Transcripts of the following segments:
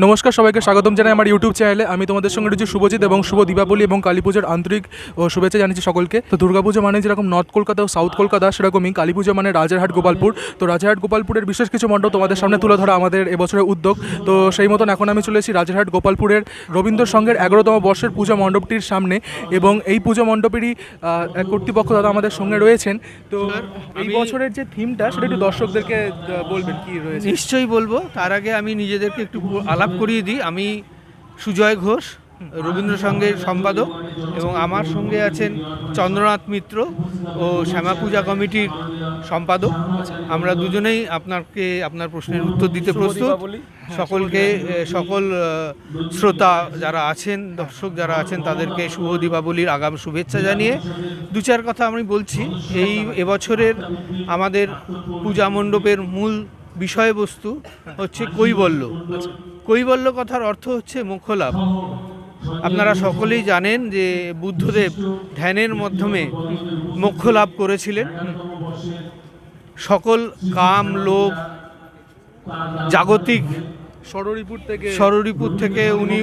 নমস্কার, সবাইকে স্বাগতম জানাই আমার ইউটিউব চ্যানেলে। আমি তোমাদের সঙ্গে রয়েছি শুভজিৎ এবং শুভ দীপাবলি এবং কালী পুজোর আন্তরিক ও শুভেচ্ছা জানিয়েছি সকলকে। তো দুর্গাপুজো মানে যেরকম নর্থ কলকাতা ও সাউথ কলকাতা, সেরকমই কালী পুজো মানে রাজারহাট গোপালপুর। তো রাজারহাট গোপালপুরের বিশেষ কিছু মণ্ডপ তোমাদের সামনে তুলে ধরা আমাদের এবছরের উদ্যোগ। তো সেই মতন এখন আমি চলে এসেছি রাজারহাট গোপালপুরের রবীন্দ্র সংঘের 11তম বর্ষের পূজা মণ্ডপটির সামনে, এবং এই পুজো মণ্ডপেরই কর্তৃপক্ষ দাদা আমাদের সঙ্গে রয়েছেন। তো এই বছরের যে থিমটা সেটা একটু দর্শকদেরকে বলবেন কি রয়েছে। নিশ্চয়ই বলবো। তার আগে আমি নিজেদেরকে একটু আলাপ করিয়ে দিই। আমি সুজয় ঘোষ, রবীন্দ্র সংঘের সম্পাদক, এবং আমার সঙ্গে আছেন চন্দ্রনাথ মিত্র ও শ্যামা পূজা কমিটির সম্পাদক। আমরা দুজনেই আপনার প্রশ্নের উত্তর দিতে প্রস্তুত। সকলকে সকল শ্রোতা যারা আছেন, দর্শক যারা আছেন, তাদেরকে শুভ দীপাবলির আগাম শুভেচ্ছা জানিয়ে দু চার কথা আমি বলছি। এবছরের আমাদের পূজা মণ্ডপের মূল বিষয়বস্তু হচ্ছে কৈবল্য। কৈবল্য কথার অর্থ হচ্ছে মোক্ষলাভ। আপনারা সকলেই জানেন যে বুদ্ধদেব ধ্যানের মাধ্যমে মোক্ষ লাভ করেছিলেন। সকল কাম, লোভ, জাগতিক ষড়রিপুর থেকে উনি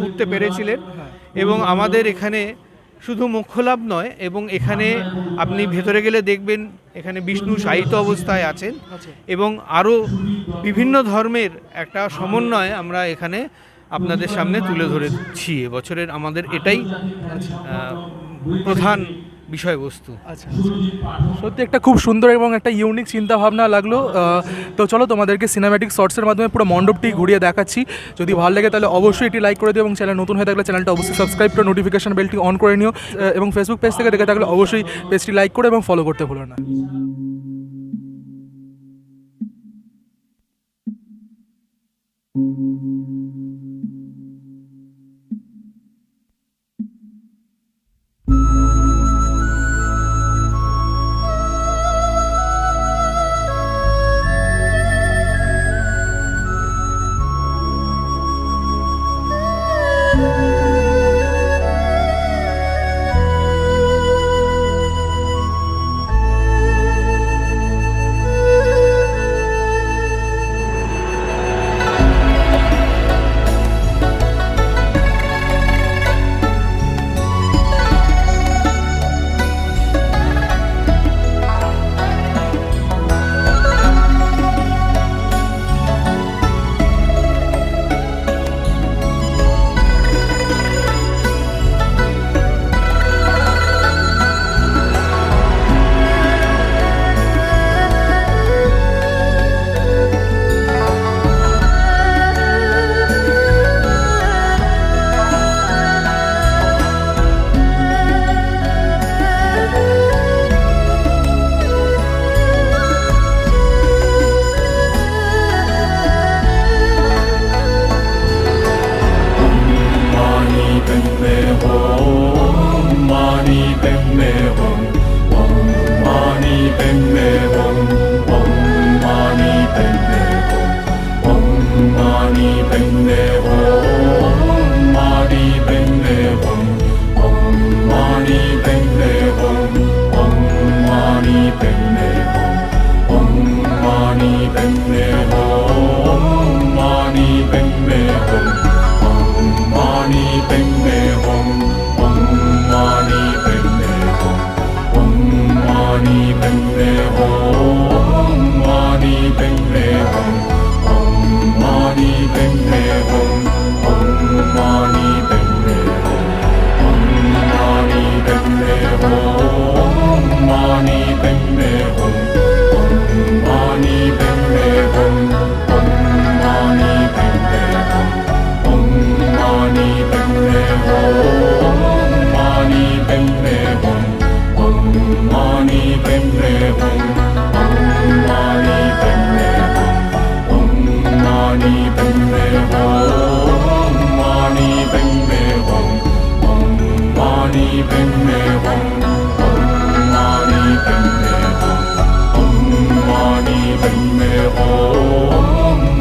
উঠতে পেরেছিলেন। এবং আমাদের এখানে শুধু মোক্ষলাভ নয়, এবং এখানে আপনি ভেতরে গেলে দেখবেন এখানে বিষ্ণু শায়িত অবস্থায় আছেন, এবং আরও বিভিন্ন ধর্মের একটা সমন্বয় আমরা এখানে আপনাদের সামনে তুলে ধরেছি। এবছরের আমাদের এটাই প্রধান বিষয়বস্তু। আচ্ছা, সত্যি একটা খুব সুন্দর এবং একটা ইউনিক চিন্তা ভাবনা লাগলো। তো চলো তোমাদেরকে সিনেম্যাটিক শর্টসের মাধ্যমে পুরো মণ্ডপটি ঘুরিয়ে দেখাচ্ছি। যদি ভালো লাগে তাহলে অবশ্যই এটি লাইক করে দিও, এবং চ্যানেল নতুন হয়ে থাকলে চ্যানেলটা অবশ্যই সাবস্ক্রাইব করে নোটিফিকেশন বেলটি অন করে নিও, এবং ফেসবুক পেজ থেকে দেখে থাকলে অবশ্যই পেজটি লাইক করে এবং ফলো করতে ভুলো না।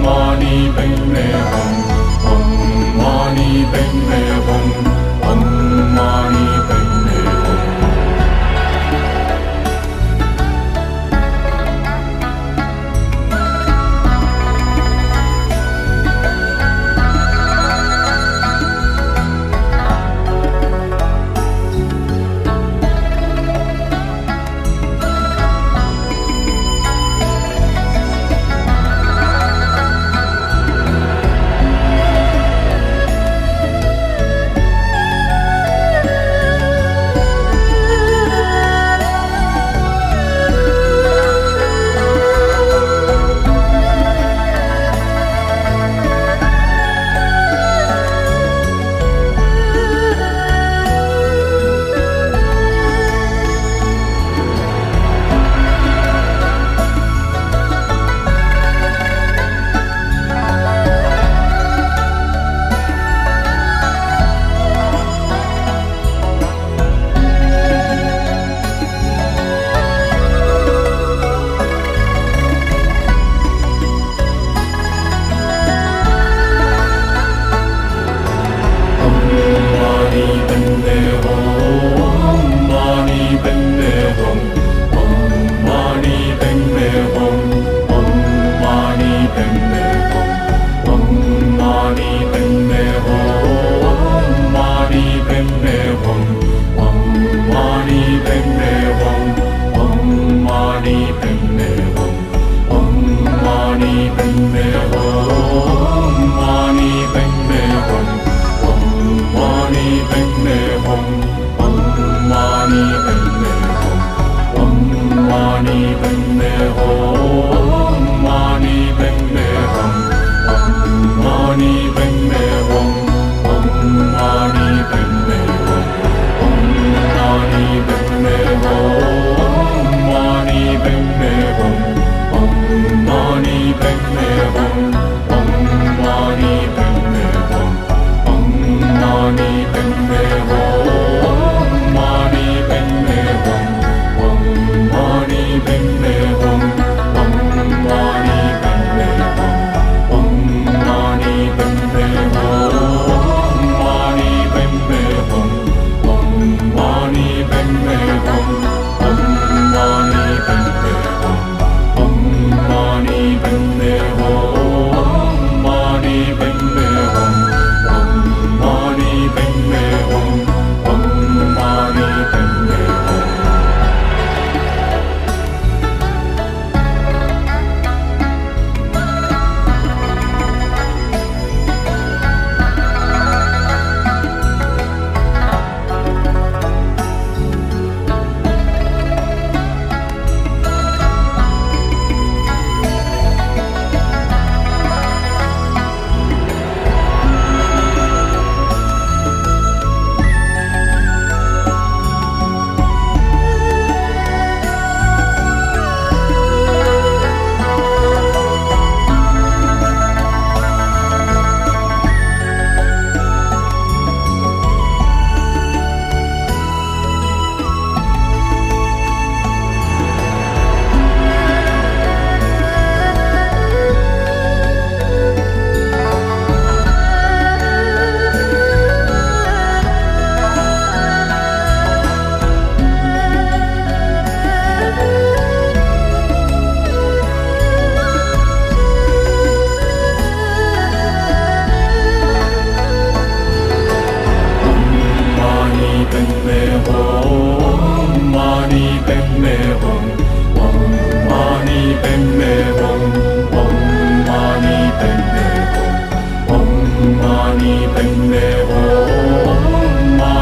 Mani Padme